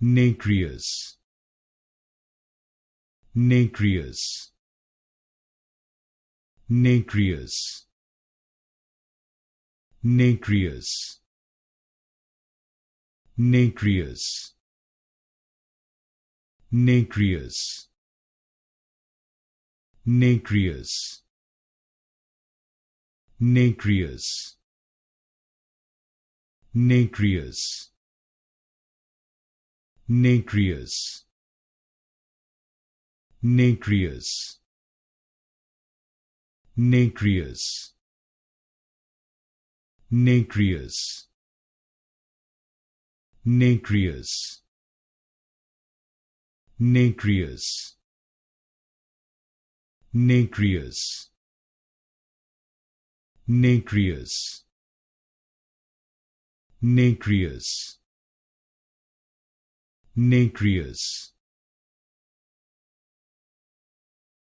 Nacreous, Nacreous, Nacreous, Nacreous, Nacreous, Nacreous, Nacreous, Nacreous, Nacreous, Nacreous, Nacreous, Nacreous, Nacreous, Nacreous, Nacreous, Nacreous, Nacreous, Nacreous, Nacreous,